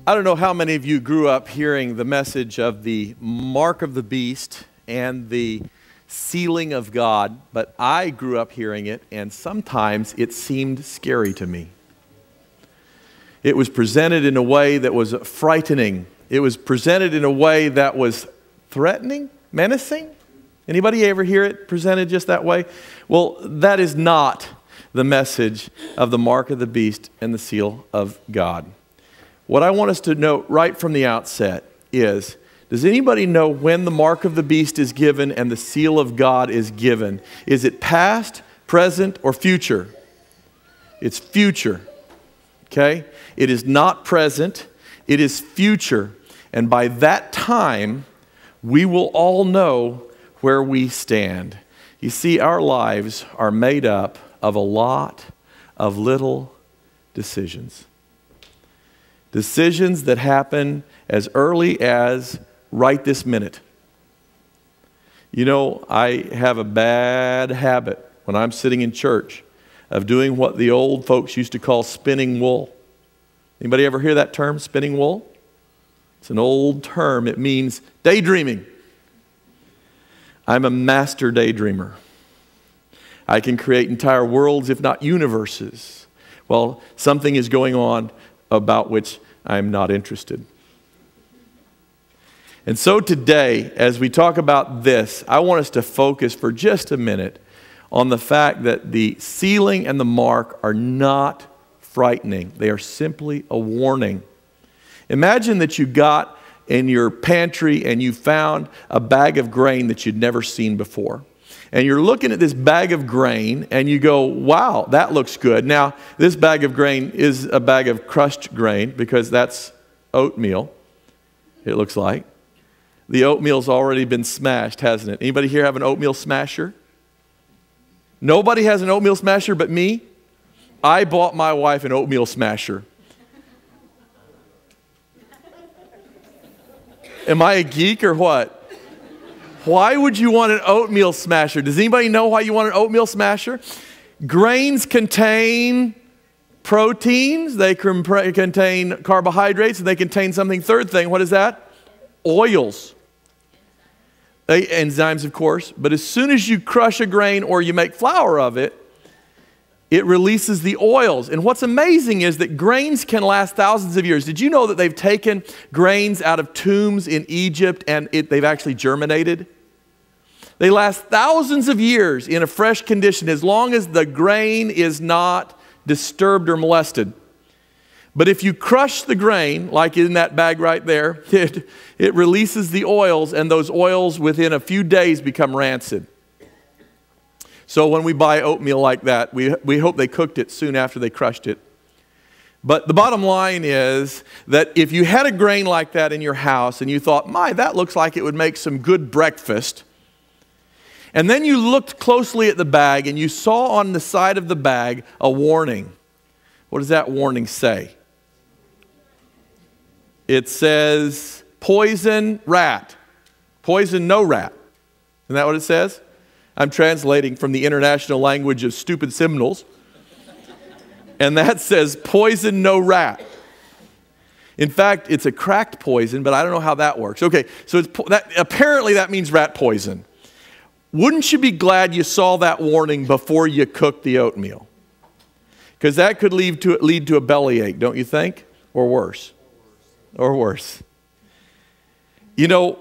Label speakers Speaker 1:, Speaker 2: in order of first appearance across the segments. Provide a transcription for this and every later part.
Speaker 1: I don't know how many of you grew up hearing the message of the mark of the beast and the sealing of God, but I grew up hearing it, and sometimes it seemed scary to me. It was presented in a way that was frightening. It was presented in a way that was threatening, menacing. Anybody ever hear it presented just that way? Well, that is not the message of the mark of the beast and the seal of God. What I want us to note right from the outset is, does anybody know when the mark of the beast is given and the seal of God is given? Is it past, present, or future? It's future, okay? It is not present, it is future. And by that time, we will all know where we stand. You see, our lives are made up of a lot of little decisions. Decisions that happen as early as right this minute. You know, I have a bad habit when I'm sitting in church of doing what the old folks used to call spinning wool. Anybody ever hear that term, spinning wool? It's an old term. It means daydreaming. I'm a master daydreamer. I can create entire worlds, if not universes, while something is going on about which I'm not interested. And so today, as we talk about this, I want us to focus for just a minute on the fact that the sealing and the mark are not frightening. They are simply a warning. Imagine that you got in your pantry and you found a bag of grain that you'd never seen before. And you're looking at this bag of grain and you go, wow, that looks good. Now, this bag of grain is a bag of crushed grain because that's oatmeal, it looks like. The oatmeal's already been smashed, hasn't it? Anybody here have an oatmeal smasher? Nobody has an oatmeal smasher but me? I bought my wife an oatmeal smasher. Am I a geek or what? Why would you want an oatmeal smasher? Does anybody know why you want an oatmeal smasher? Grains contain proteins, they contain carbohydrates, and they contain something, third thing, what is that? Oils. Enzymes, of course, but as soon as you crush a grain or you make flour of it, it releases the oils. And what's amazing is that grains can last thousands of years. Did you know that they've taken grains out of tombs in Egypt and they've actually germinated? They last thousands of years in a fresh condition as long as the grain is not disturbed or molested. But if you crush the grain, like in that bag right there, it releases the oils, and those oils within a few days become rancid. So when we buy oatmeal like that, we hope they cooked it soon after they crushed it. But the bottom line is that if you had a grain like that in your house and you thought, my, that looks like it would make some good breakfast, and then you looked closely at the bag and you saw on the side of the bag a warning. What does that warning say? It says, poison rat. Poison no rat. Isn't that what it says? I'm translating from the international language of stupid symbols. And that says, poison no rat. In fact, it's a cracked poison, but I don't know how that works. Okay, so apparently that means rat poison. Wouldn't you be glad you saw that warning before you cooked the oatmeal? Because that could lead to a bellyache, don't you think? Or worse. Or worse. You know,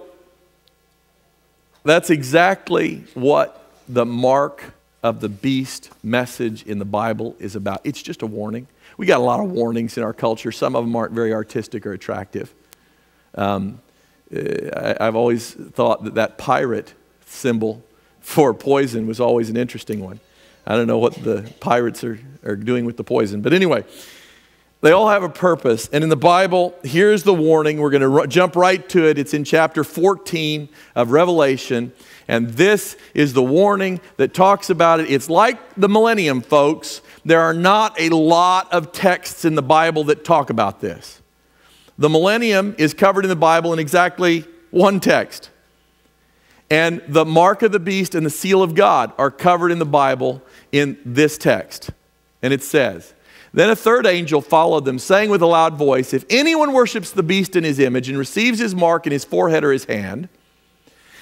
Speaker 1: that's exactly what the mark of the beast message in the Bible is about. It's just a warning. We got a lot of warnings in our culture. Some of them aren't very artistic or attractive. I've always thought that pirate symbol for poison was always an interesting one. I don't know what the pirates are doing with the poison. But anyway, they all have a purpose. And in the Bible, here's the warning. We're going to jump right to it. It's in chapter 14 of Revelation. And this is the warning that talks about it. It's like the millennium, folks. There are not a lot of texts in the Bible that talk about this. The millennium is covered in the Bible in exactly one text. And the mark of the beast and the seal of God are covered in the Bible in this text. And it says, Then a third angel followed them, saying with a loud voice, if anyone worships the beast in his image and receives his mark in his forehead or his hand,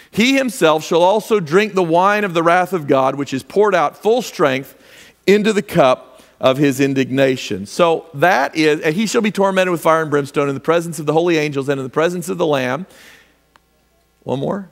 Speaker 1: he himself shall also drink the wine of the wrath of God, which is poured out full strength into the cup of his indignation. So that is, and he shall be tormented with fire and brimstone in the presence of the holy angels and in the presence of the Lamb. One more.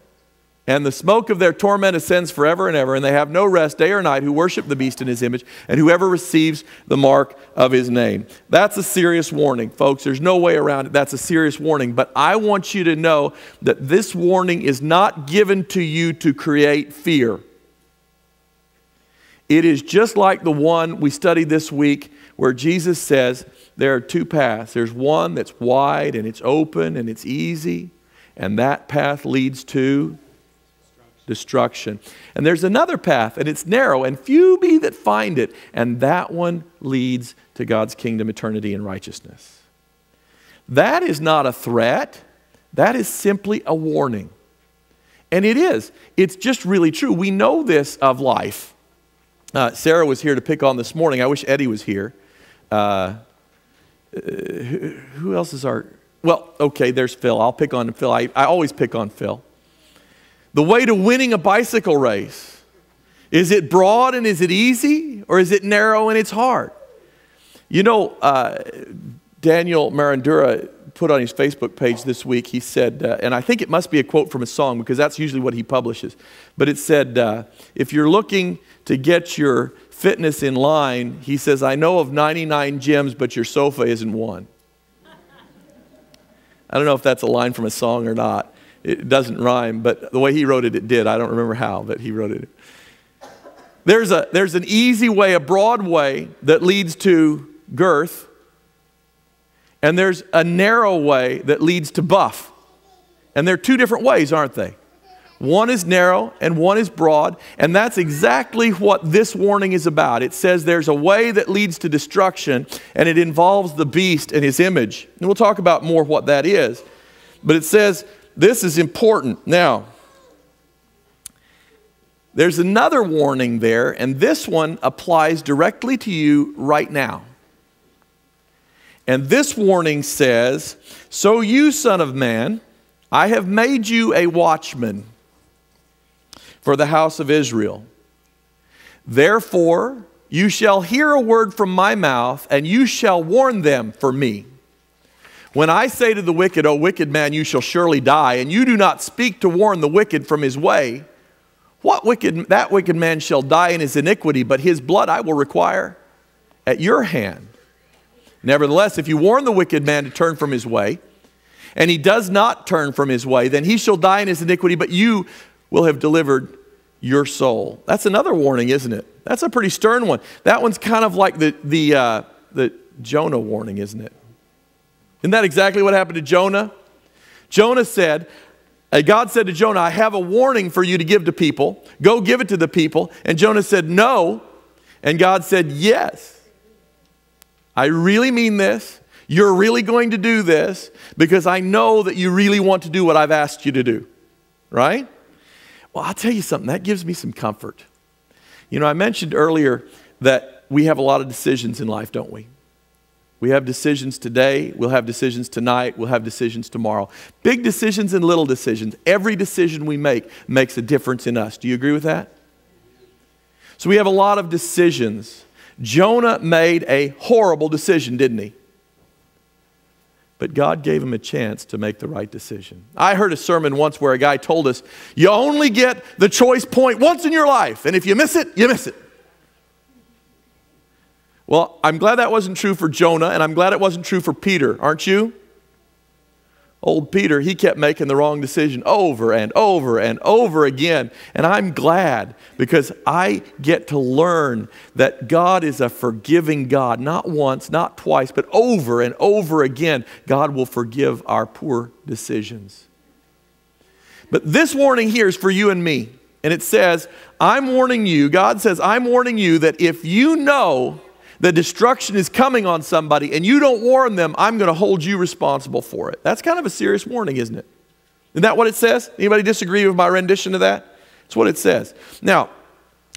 Speaker 1: And the smoke of their torment ascends forever and ever, and they have no rest day or night who worship the beast in his image, and whoever receives the mark of his name. That's a serious warning, folks. There's no way around it. That's a serious warning. But I want you to know that this warning is not given to you to create fear. It is just like the one we studied this week where Jesus says there are two paths. There's one that's wide and it's open and it's easy, and that path leads to destruction. And there's another path, and it's narrow, and few be that find it, and that one leads to God's kingdom, eternity, and righteousness. That is not a threat. That is simply a warning. And it is. It's just really true. We know this of life. Sarah was here to pick on this morning. I wish Eddie was here. Who else is our... Well, okay, there's Phil. I'll pick on Phil. I always pick on Phil. The way to winning a bicycle race, is it broad and is it easy, or is it narrow and it's hard? You know, Daniel Marandura put on his Facebook page this week, he said, and I think it must be a quote from a song because that's usually what he publishes, but it said, if you're looking to get your fitness in line, he says, I know of 99 gyms, but your sofa isn't one. I don't know if that's a line from a song or not. It doesn't rhyme, but the way he wrote it, it did. I don't remember how, but he wrote it. There's an easy way, a broad way that leads to girth, and there's a narrow way that leads to buff. And they're two different ways, aren't they? One is narrow and one is broad, and that's exactly what this warning is about. It says there's a way that leads to destruction, and it involves the beast and his image. And we'll talk about more what that is. But it says this is important. Now, there's another warning there, and this one applies directly to you right now. And this warning says, so you, son of man, I have made you a watchman for the house of Israel. Therefore, you shall hear a word from my mouth, and you shall warn them for me. When I say to the wicked, O wicked man, you shall surely die, and you do not speak to warn the wicked from his way, that wicked man shall die in his iniquity, but his blood I will require at your hand. Nevertheless, if you warn the wicked man to turn from his way, and he does not turn from his way, then he shall die in his iniquity, but you will have delivered your soul. That's another warning, isn't it? That's a pretty stern one. That one's kind of like the Jonah warning, isn't it? Isn't that exactly what happened to Jonah? Jonah said, God said to Jonah, I have a warning for you to give to people. Go give it to the people. And Jonah said, no. And God said, yes. I really mean this. You're really going to do this because I know that you really want to do what I've asked you to do. Right? Well, I'll tell you something. That gives me some comfort. You know, I mentioned earlier that we have a lot of decisions in life, don't we? We have decisions today, we'll have decisions tonight, we'll have decisions tomorrow. Big decisions and little decisions. Every decision we make makes a difference in us. Do you agree with that? So we have a lot of decisions. Jonah made a horrible decision, didn't he? But God gave him a chance to make the right decision. I heard a sermon once where a guy told us, you only get the choice point once in your life, and if you miss it, you miss it. Well, I'm glad that wasn't true for Jonah, and I'm glad it wasn't true for Peter, aren't you? Old Peter, he kept making the wrong decision over and over and over again. And I'm glad because I get to learn that God is a forgiving God. Not once, not twice, but over and over again, God will forgive our poor decisions. But this warning here is for you and me. And it says, I'm warning you, God says, I'm warning you that if you know that destruction is coming on somebody and you don't warn them, I'm going to hold you responsible for it. That's kind of a serious warning, isn't it? Isn't that what it says? Anybody disagree with my rendition of that? That's what it says. Now,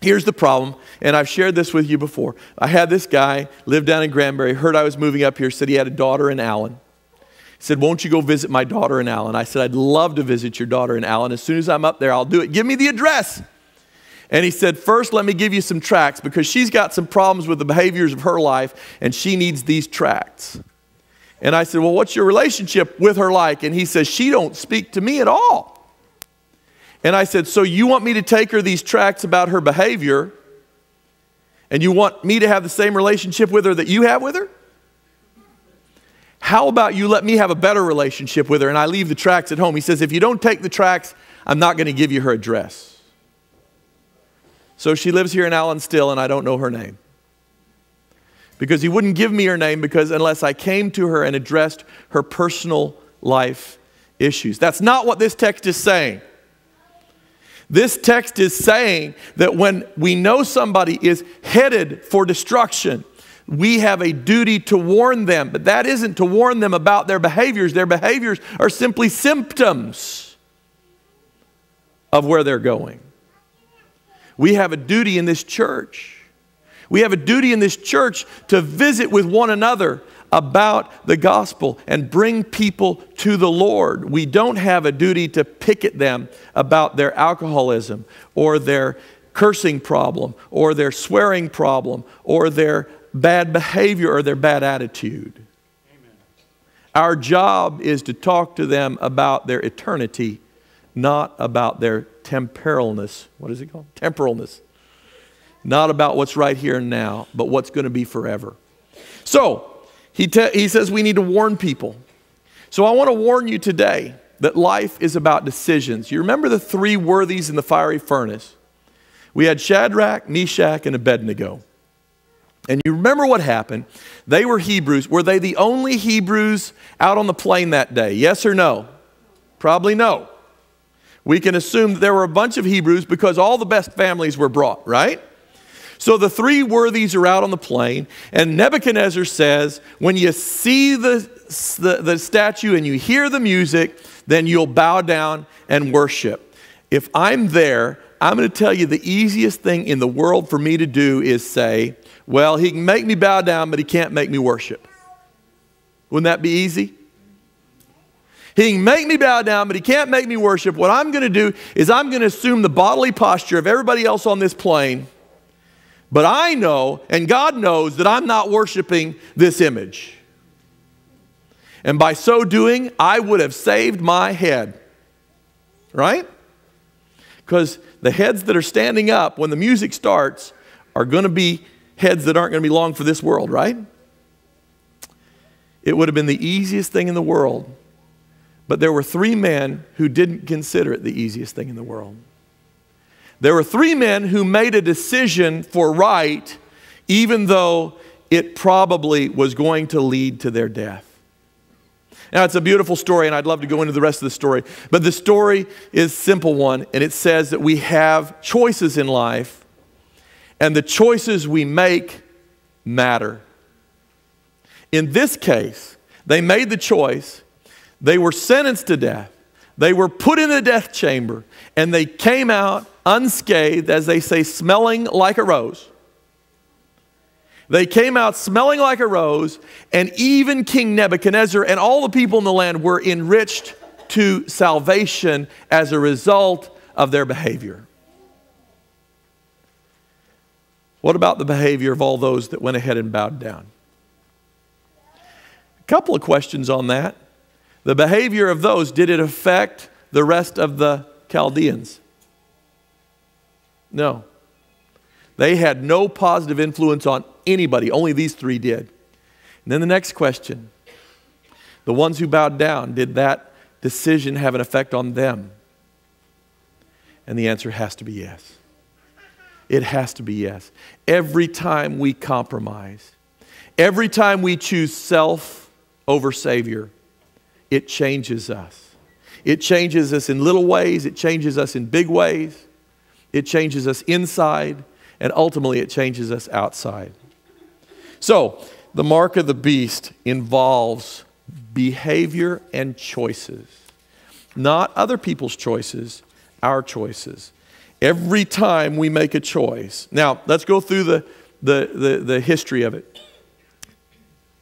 Speaker 1: Here's the problem, and I've shared this with you before. I had this guy live down in Granbury, heard I was moving up here, said he had a daughter in Allen. He said, won't you go visit my daughter in Allen? I said, I'd love to visit your daughter in Allen. As soon as I'm up there, I'll do it. Give me the address. And he said, first, let me give you some tracts because she's got some problems with the behaviors of her life, and she needs these tracts. And I said, well, what's your relationship with her like? And he says, she don't speak to me at all. And I said, so you want me to take her these tracts about her behavior, and you want me to have the same relationship with her that you have with her? How about you let me have a better relationship with her, and I leave the tracts at home? He says, if you don't take the tracts, I'm not going to give you her address. So she lives here in Allen still, and I don't know her name. Because he wouldn't give me her name because unless I came to her and addressed her personal life issues. That's not what this text is saying. This text is saying that when we know somebody is headed for destruction, we have a duty to warn them. But that isn't to warn them about their behaviors. Their behaviors are simply symptoms of where they're going. We have a duty in this church. We have a duty in this church to visit with one another about the gospel and bring people to the Lord. We don't have a duty to picket them about their alcoholism or their cursing problem or their swearing problem or their bad behavior or their bad attitude. Amen. Our job is to talk to them about their eternity, not about their temporalness. What is it called? Temporalness. Not about what's right here and now, but what's going to be forever. So, he says we need to warn people. So I want to warn you today that life is about decisions. You remember the three worthies in the fiery furnace? We had Shadrach, Meshach, and Abednego. And you remember what happened? They were Hebrews. Were they the only Hebrews out on the plain that day? Yes or no? Probably no. We can assume that there were a bunch of Hebrews because all the best families were brought, right? So the three worthies are out on the plain, and Nebuchadnezzar says, when you see the statue and you hear the music, then you'll bow down and worship. If I'm there, I'm going to tell you the easiest thing in the world for me to do is say, well, he can make me bow down, but he can't make me worship. Wouldn't that be easy? He can make me bow down, but he can't make me worship. What I'm going to do is I'm going to assume the bodily posture of everybody else on this plain. But I know, and God knows, that I'm not worshiping this image. And by so doing, I would have saved my head. Right? Because the heads that are standing up when the music starts are going to be heads that aren't going to be long for this world, right? It would have been the easiest thing in the world. But there were three men who didn't consider it the easiest thing in the world. There were three men who made a decision for right, even though it probably was going to lead to their death. Now, it's a beautiful story, and I'd love to go into the rest of the story. But the story is a simple one, and it says that we have choices in life, and the choices we make matter. In this case, they made the choice. They were sentenced to death. They were put in the death chamber, and they came out unscathed, as they say, smelling like a rose. They came out smelling like a rose, and even King Nebuchadnezzar and all the people in the land were enriched to salvation as a result of their behavior. What about the behavior of all those that went ahead and bowed down? A couple of questions on that. The behavior of those, did it affect the rest of the Chaldeans? No. They had no positive influence on anybody. Only these three did. And then the next question. The ones who bowed down, did that decision have an effect on them? And the answer has to be yes. It has to be yes. Every time we compromise, every time we choose self over Savior, it changes us. It changes us in little ways. It changes us in big ways. It changes us inside, and ultimately it changes us outside. So, the mark of the beast involves behavior and choices. Not other people's choices, our choices. Every time we make a choice. Now, let's go through the history of it.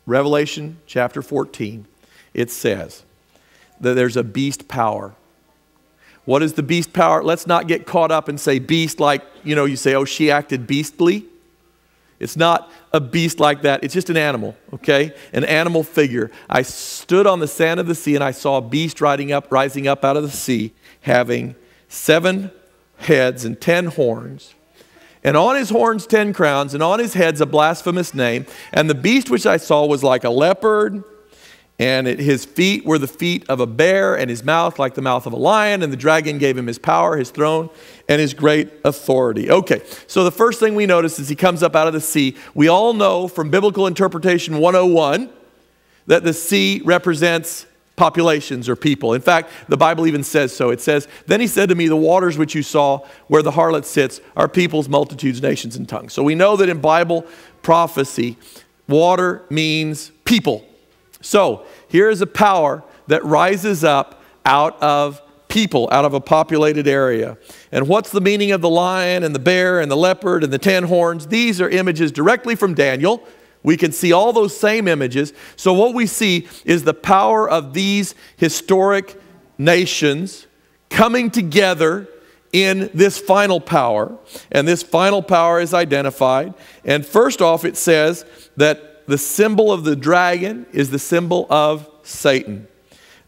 Speaker 1: Revelation chapter 14, it says that there's a beast power. What is the beast power? Let's not get caught up and say beast like, you say, oh, she acted beastly. It's not a beast like that. It's just an animal, okay? An animal figure. I stood on the sand of the sea and I saw a beast rising up out of the sea, having 7 heads and 10 horns. And on his horns 10 crowns, and on his heads a blasphemous name. And the beast which I saw was like a leopard, and his feet were the feet of a bear, and his mouth like the mouth of a lion. And the dragon gave him his power, his throne, and his great authority. Okay, so the first thing we notice is he comes up out of the sea. We all know from Biblical Interpretation 101 that the sea represents populations or people. In fact, the Bible even says so. It says, then he said to me, the waters which you saw where the harlot sits are peoples, multitudes, nations, and tongues. So we know that in Bible prophecy, water means people. So here is a power that rises up out of people, out of a populated area. And what's the meaning of the lion and the bear and the leopard and the 10 horns? These are images directly from Daniel. We can see all those same images. So what we see is the power of these historic nations coming together in this final power. And this final power is identified. And first off, it says that the symbol of the dragon is the symbol of Satan.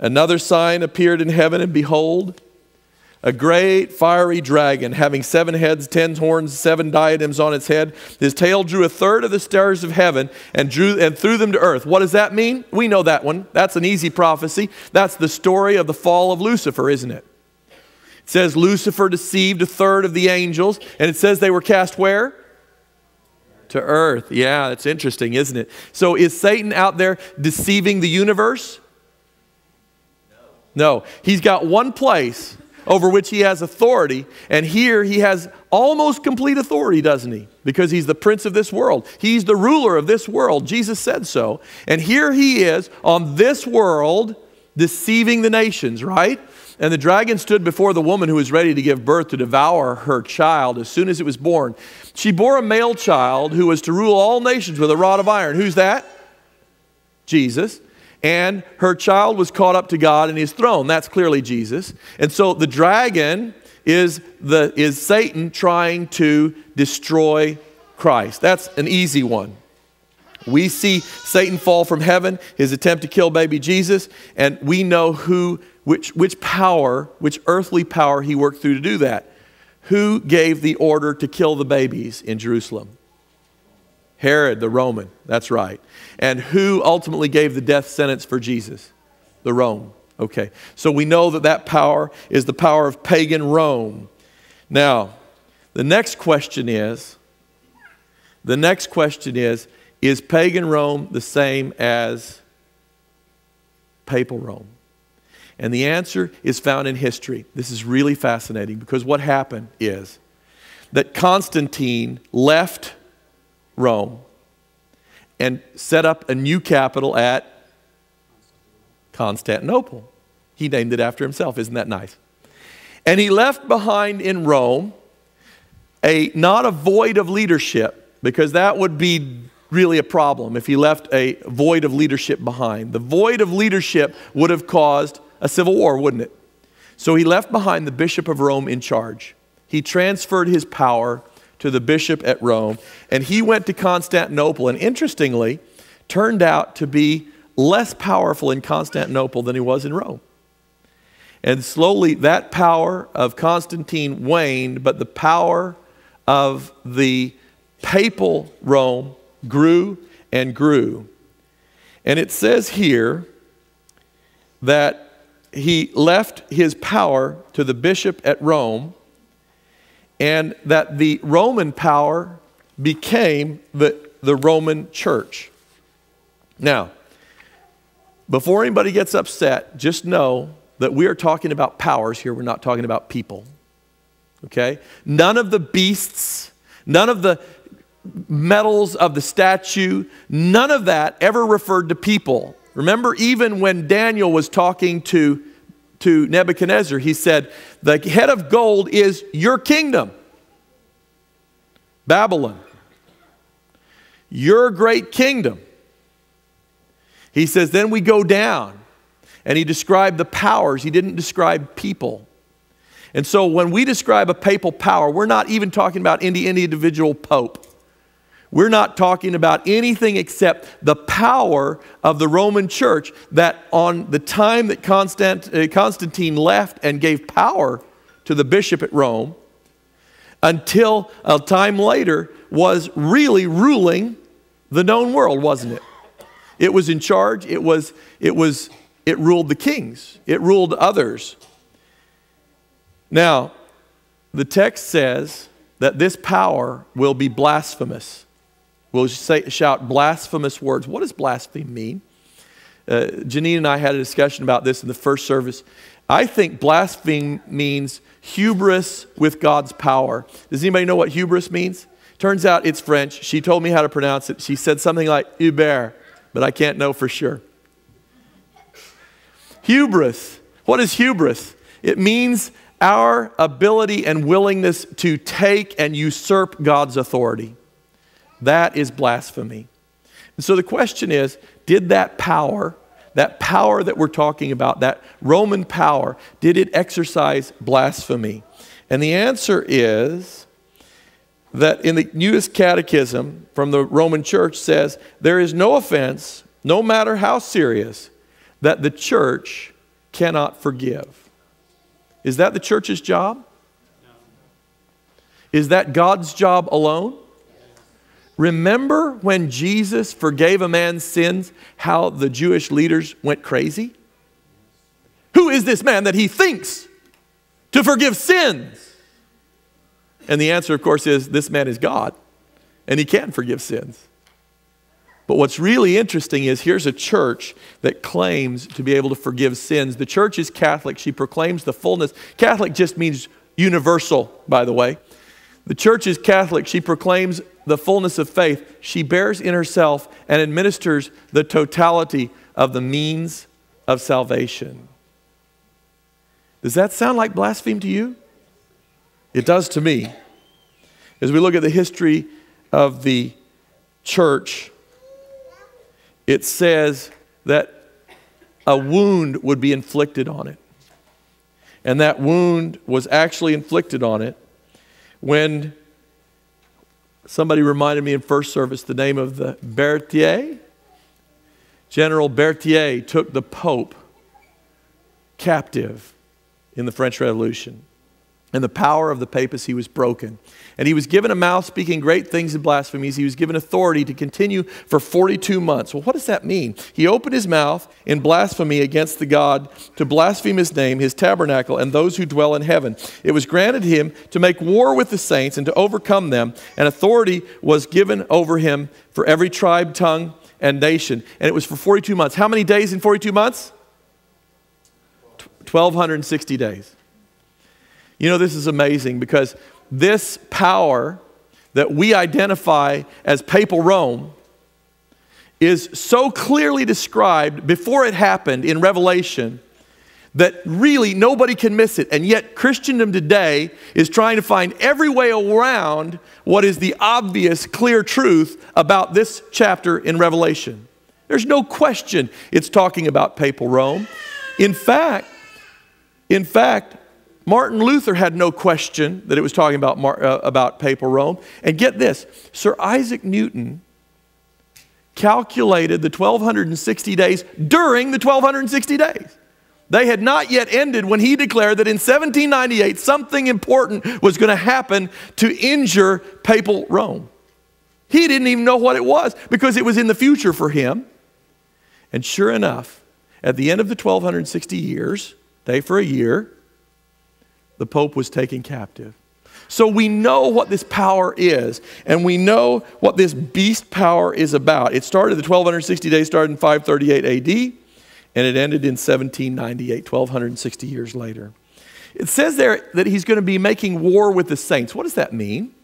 Speaker 1: Another sign appeared in heaven, and behold, a great fiery dragon, having 7 heads, 10 horns, 7 diadems on its head. His tail drew 1/3 of the stars of heaven and threw them to earth. What does that mean? We know that one. That's an easy prophecy. That's the story of the fall of Lucifer, isn't it? It says Lucifer deceived 1/3 of the angels, and it says they were cast where? To earth. Yeah, that's interesting, isn't it? So is Satan out there deceiving the universe? No. He's got one place over which he has authority, and here he has almost complete authority, doesn't he? Because he's the prince of this world. He's the ruler of this world. Jesus said so. And here he is on this world deceiving the nations, right? And the dragon stood before the woman who was ready to give birth to devour her child as soon as it was born. She bore a male child who was to rule all nations with a rod of iron. Who's that? Jesus. And her child was caught up to God in his throne. That's clearly Jesus. And so the dragon is Satan trying to destroy Christ. That's an easy one. We see Satan fall from heaven, his attempt to kill baby Jesus, and we know which earthly power he worked through to do that. Who gave the order to kill the babies in Jerusalem? Herod the Roman, that's right. And who ultimately gave the death sentence for Jesus? The Rome. Okay, so we know that power is the power of pagan Rome. Now, the next question is pagan Rome the same as papal Rome? And the answer is found in history. This is really fascinating because what happened is that Constantine left Rome and set up a new capital at Constantinople. He named it after himself. Isn't that nice? And he left behind in Rome not a void of leadership, because that would be really a problem if he left a void of leadership behind. The void of leadership would have caused a civil war, wouldn't it? So he left behind the Bishop of Rome in charge. He transferred his power to the bishop at Rome, and he went to Constantinople, and interestingly, turned out to be less powerful in Constantinople than he was in Rome. And slowly that power of Constantine waned, but the power of the papal Rome grew and grew. And it says here that he left his power to the bishop at Rome, and that the Roman power became the Roman church. Now, before anybody gets upset, just know that we are talking about powers here. We're not talking about people. Okay? None of the beasts, none of the metals of the statue, none of that ever referred to people. Remember, even when Daniel was talking to to Nebuchadnezzar, he said, the head of gold is your kingdom, Babylon, your great kingdom. He says, then we go down, and he described the powers. He didn't describe people. And so when we describe a papal power, we're not even talking about any individual pope. We're not talking about anything except the power of the Roman church, that on the time that Constantine left and gave power to the bishop at Rome, until a time later, was really ruling the known world, wasn't it? It was in charge. It ruled the kings. It ruled others. Now, the text says that this power will be blasphemous. We'll shout blasphemous words. What does blaspheme mean? Janine and I had a discussion about this in the first service. I think blaspheme means hubris with God's power. Does anybody know what hubris means? Turns out it's French. She told me how to pronounce it. She said something like Uber, but I can't know for sure. Hubris. What is hubris? It means our ability and willingness to take and usurp God's authority. That is blasphemy. And so the question is, did that power that we're talking about, that Roman power, did it exercise blasphemy? And the answer is that in the newest catechism from the Roman Church says, there is no offense, no matter how serious, that the church cannot forgive. Is that the church's job? No. Is that God's job alone? Remember when Jesus forgave a man's sins, how the Jewish leaders went crazy? Who is this man that he thinks to forgive sins? And the answer, of course, is this man is God, and he can forgive sins. But what's really interesting is here's a church that claims to be able to forgive sins. The church is Catholic. She proclaims the fullness. Catholic just means universal, by the way. The church is Catholic. She proclaims the fullness of faith. She bears in herself and administers the totality of the means of salvation. Does that sound like blasphemy to you? It does to me. As we look at the history of the church, it says that a wound would be inflicted on it. And that wound was actually inflicted on it when somebody reminded me in first service the name of the Berthier. General Berthier took the Pope captive in the French Revolution. And the power of the papacy was broken. And he was given a mouth speaking great things and blasphemies. He was given authority to continue for 42 months. Well, what does that mean? He opened his mouth in blasphemy against the God, to blaspheme his name, his tabernacle, and those who dwell in heaven. It was granted him to make war with the saints and to overcome them. And authority was given over him for every tribe, tongue, and nation. And it was for 42 months. How many days in 42 months? 1,260 days. You know, this is amazing because this power that we identify as papal Rome is so clearly described before it happened in Revelation that really nobody can miss it. And yet Christendom today is trying to find every way around what is the obvious, clear truth about this chapter in Revelation. There's no question it's talking about papal Rome. In fact, Martin Luther had no question that it was talking about papal Rome. And get this, Sir Isaac Newton calculated the 1,260 days during the 1,260 days. They had not yet ended when he declared that in 1798 something important was going to happen to injure papal Rome. He didn't even know what it was because it was in the future for him. And sure enough, at the end of the 1,260 years, day for a year, the Pope was taken captive. So we know what this power is, and we know what this beast power is about. It started, the 1,260 days started in 538 AD, and it ended in 1798, 1,260 years later. It says there that he's going to be making war with the saints. What does that mean?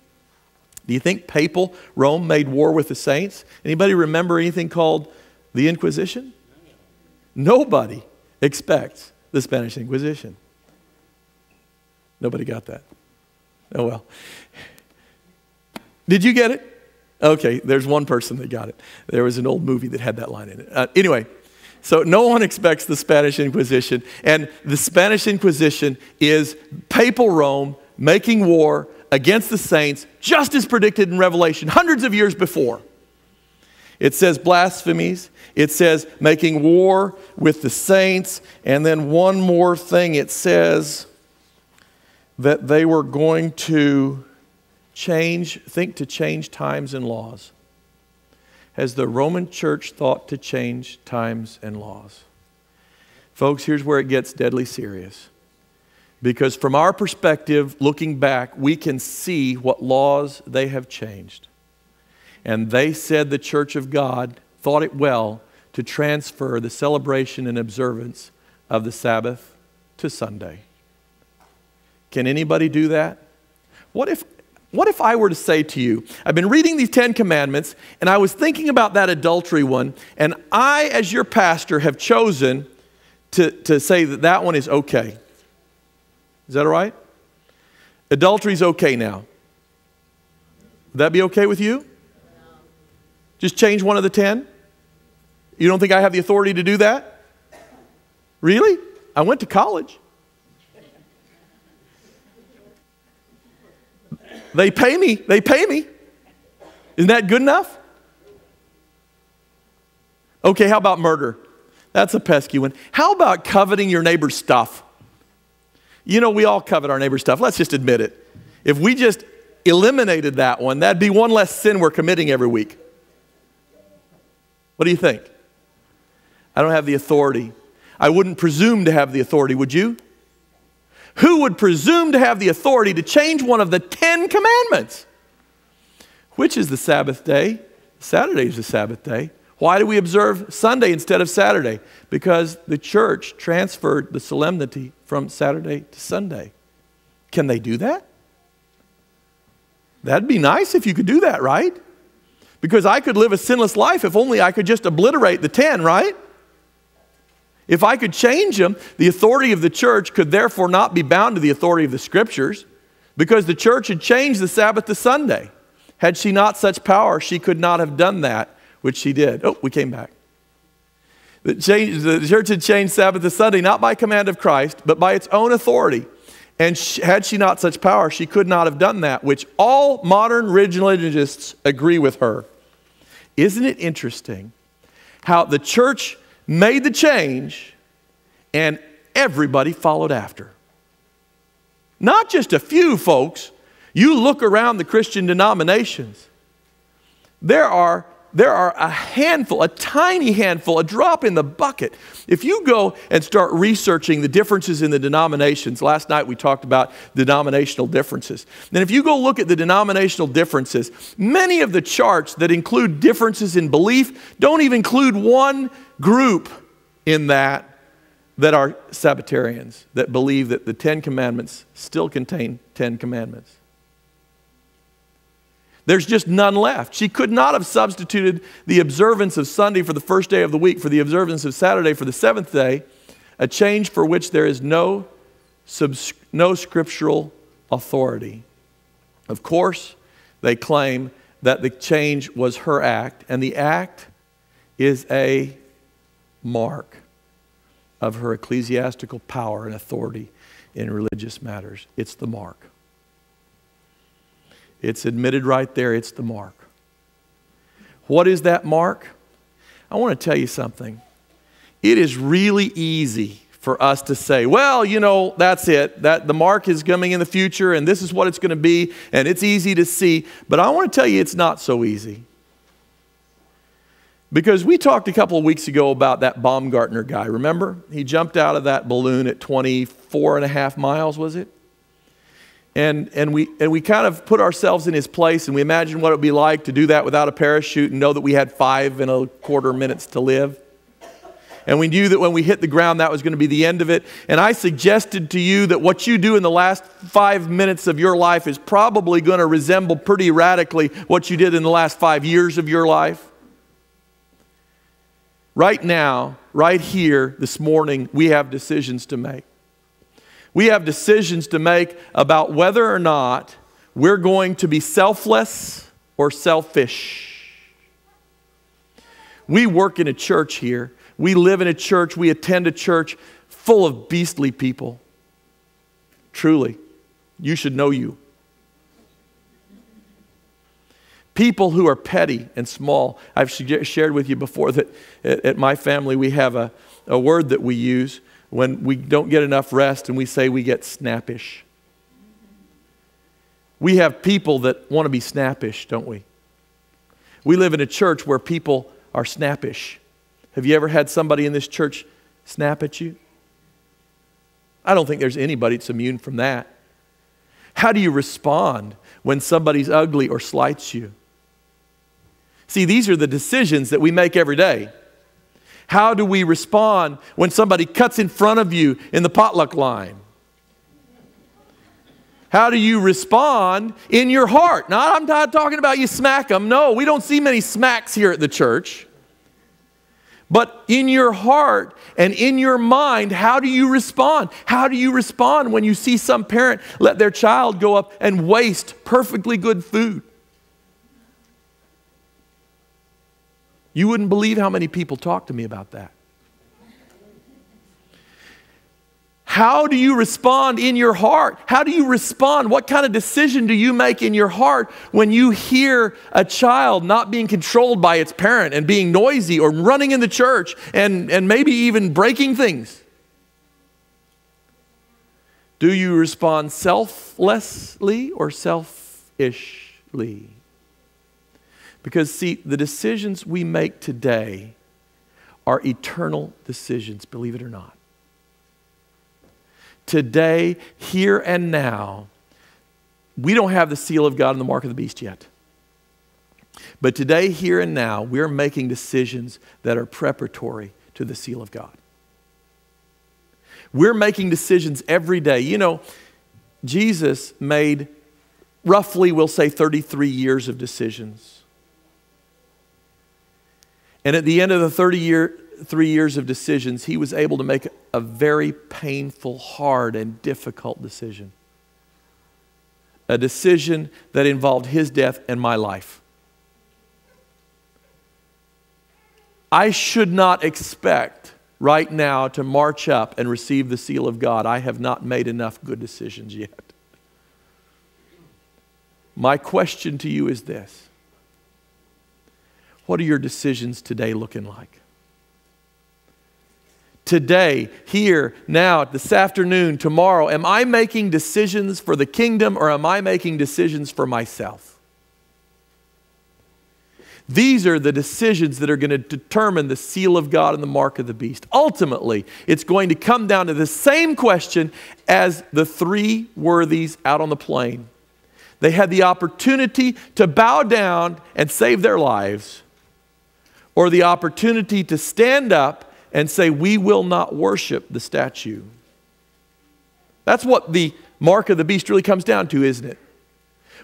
Speaker 1: Do you think papal Rome made war with the saints? Anybody remember anything called the Inquisition? Nobody expects The Spanish Inquisition. Nobody got that. Oh well. Did you get it? Okay, there's one person that got it. There was an old movie that had that line in it. Anyway, so no one expects the Spanish Inquisition. And the Spanish Inquisition is papal Rome making war against the saints, just as predicted in Revelation hundreds of years before. It says blasphemies. It says making war with the saints. And then one more thing, it says that they were going to change times and laws. Has the Roman Church thought to change times and laws? Folks, here's where it gets deadly serious. Because from our perspective, looking back, we can see what laws they have changed. And they said the Church of God thought it well to transfer the celebration and observance of the Sabbath to Sunday. Can anybody do that? What if I were to say to you, I've been reading these 10 commandments, and I was thinking about that adultery one, and I, as your pastor, have chosen to say that that one is okay. Is that all right? Adultery is okay now. Would that be okay with you? Just change one of the 10? You don't think I have the authority to do that? Really? I went to college. They pay me. Isn't that good enough? Okay, how about murder? That's a pesky one. How about coveting your neighbor's stuff? You know, we all covet our neighbor's stuff. Let's just admit it. If we just eliminated that one, that'd be one less sin we're committing every week. What do you think? I don't have the authority. I wouldn't presume to have the authority, would you? Who would presume to have the authority to change one of the 10 commandments? Which is the Sabbath day? Saturday is the Sabbath day. Why do we observe Sunday instead of Saturday? Because the church transferred the solemnity from Saturday to Sunday. Can they do that? That'd be nice if you could do that, right? Because I could live a sinless life if only I could just obliterate the 10, right? If I could change them, the authority of the church could therefore not be bound to the authority of the Scriptures, because the church had changed the Sabbath to Sunday. Had she not such power, she could not have done that, which she did. Oh, we came back. The church had changed Sabbath to Sunday, not by command of Christ, but by its own authority. And had she not such power, she could not have done that, which all modern religionists agree with her. Isn't it interesting how the church made the change and everybody followed after? Not just a few folks. You look around the Christian denominations. There are a handful, a tiny handful, a drop in the bucket. If you go and start researching the differences in the denominations, last night we talked about denominational differences. And if you go look at the denominational differences, many of the charts that include differences in belief don't even include one group in that are Sabbatarians, that believe that the 10 commandments still contain 10 commandments. There's just none left. She could not have substituted the observance of Sunday for the first day of the week for the observance of Saturday for the seventh day, a change for which there is no scriptural authority. Of course, they claim that the change was her act, and the act is a mark of her ecclesiastical power and authority in religious matters. It's the mark. It's admitted right there, it's the mark. What is that mark? I want to tell you something. It is really easy for us to say, well, you know, that's it. That the mark is coming in the future and this is what it's going to be and it's easy to see. But I want to tell you it's not so easy. Because we talked a couple of weeks ago about that Winegardner guy, remember? He jumped out of that balloon at 24 and a half miles, was it? And we kind of put ourselves in his place and we imagined what it would be like to do that without a parachute and know that we had 5.25 minutes to live. And we knew that when we hit the ground that was going to be the end of it. And I suggested to you that what you do in the last 5 minutes of your life is probably going to resemble pretty radically what you did in the last 5 years of your life. right now, right here, this morning, we have decisions to make. We have decisions to make about whether or not we're going to be selfless or selfish. We work in a church here. We live in a church. We attend a church full of beastly people. Truly, you should know you. People who are petty and small. I've shared with you before that at my family we have a word that we use when we don't get enough rest, and we say we get snappish. We have people that want to be snappish, don't we? We live in a church where people are snappish. Have you ever had somebody in this church snap at you? I don't think there's anybody that's immune from that. How do you respond when somebody's ugly or slights you? See, these are the decisions that we make every day. How do we respond when somebody cuts in front of you in the potluck line? How do you respond in your heart? Now, I'm not talking about you smack them. No, we don't see many smacks here at the church. But in your heart and in your mind, how do you respond? How do you respond when you see some parent let their child go up and waste perfectly good food? You wouldn't believe how many people talk to me about that. How do you respond in your heart? How do you respond? What kind of decision do you make in your heart when you hear a child not being controlled by its parent and being noisy or running in the church and maybe even breaking things? Do you respond selflessly or selfishly? Because, see, the decisions we make today are eternal decisions, believe it or not. Today, here and now, we don't have the seal of God and the mark of the beast yet. But today, here and now, we're making decisions that are preparatory to the seal of God. We're making decisions every day. You know, Jesus made roughly, we'll say, 33 years of decisions. And at the end of the 3 years of decisions, he was able to make a very painful, hard, and difficult decision. A decision that involved his death and my life. I should not expect right now to march up and receive the seal of God. I have not made enough good decisions yet. My question to you is this. What are your decisions today looking like? Today, here, now, this afternoon, tomorrow, am I making decisions for the kingdom or am I making decisions for myself? These are the decisions that are going to determine the seal of God and the mark of the beast. Ultimately, it's going to come down to the same question as the three worthies out on the plain. They had the opportunity to bow down and save their lives, or the opportunity to stand up and say, we will not worship the statue. That's what the mark of the beast really comes down to, isn't it?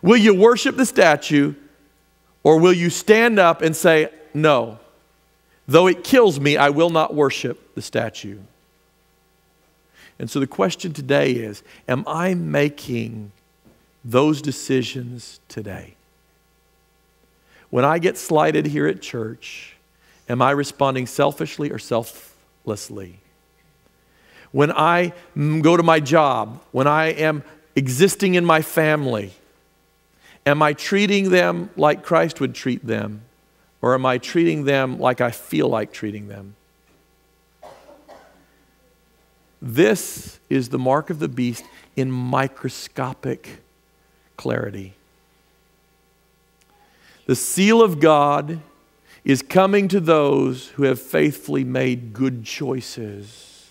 Speaker 1: Will you worship the statue, or will you stand up and say, no, though it kills me, I will not worship the statue? And so the question today is, am I making those decisions today? When I get slighted here at church, am I responding selfishly or selflessly? When I go to my job, when I am existing in my family, am I treating them like Christ would treat them? Or am I treating them like I feel like treating them? This is the mark of the beast in microscopic clarity. The seal of God is coming to those who have faithfully made good choices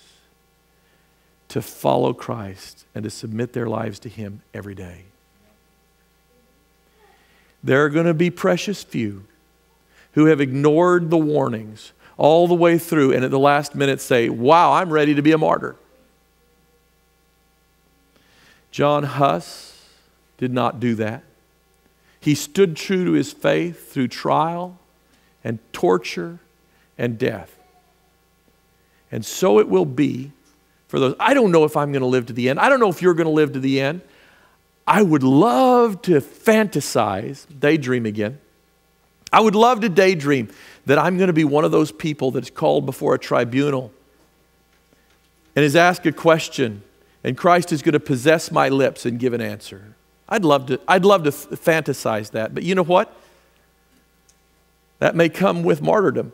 Speaker 1: to follow Christ and to submit their lives to Him every day. There are going to be precious few who have ignored the warnings all the way through and at the last minute say, wow, I'm ready to be a martyr. John Huss did not do that. He stood true to his faith through trial and torture and death. And so it will be for those. I don't know if I'm going to live to the end. I don't know if you're going to live to the end. I would love to fantasize, daydream again. I would love to daydream that I'm going to be one of those people that's called before a tribunal and is asked a question, and Christ is going to possess my lips and give an answer. I'd love to fantasize that. But you know what? That may come with martyrdom.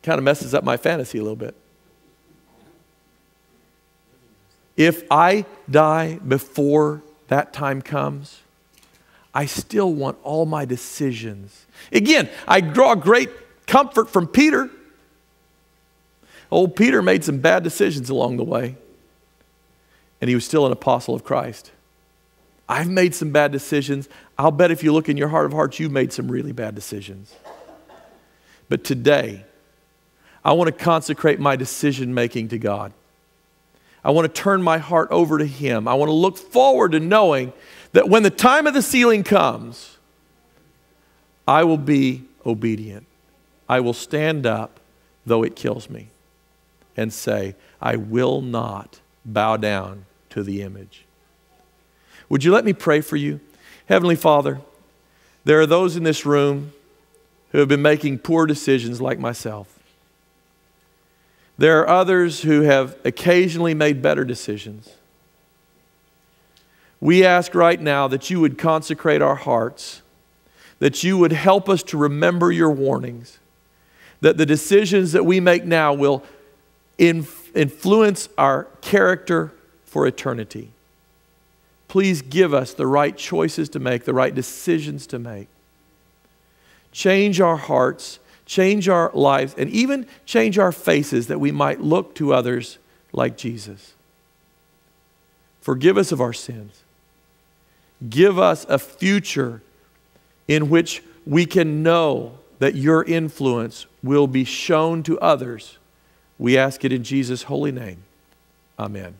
Speaker 1: Kind of messes up my fantasy a little bit. If I die before that time comes, I still want all my decisions. Again, I draw great comfort from Peter. Old Peter made some bad decisions along the way, and he was still an apostle of Christ. I've made some bad decisions. I'll bet if you look in your heart of hearts, you've made some really bad decisions. But today, I want to consecrate my decision making to God. I want to turn my heart over to Him. I want to look forward to knowing that when the time of the sealing comes, I will be obedient. I will stand up, though it kills me, and say, I will not bow down to the image. Would you let me pray for you? Heavenly Father, there are those in this room who have been making poor decisions like myself. There are others who have occasionally made better decisions. We ask right now that you would consecrate our hearts, that you would help us to remember your warnings, that the decisions that we make now will influence our character for eternity. Please give us the right choices to make, the right decisions to make. Change our hearts, change our lives, and even change our faces that we might look to others like Jesus. Forgive us of our sins. Give us a future in which we can know that your influence will be shown to others. We ask it in Jesus' holy name. Amen.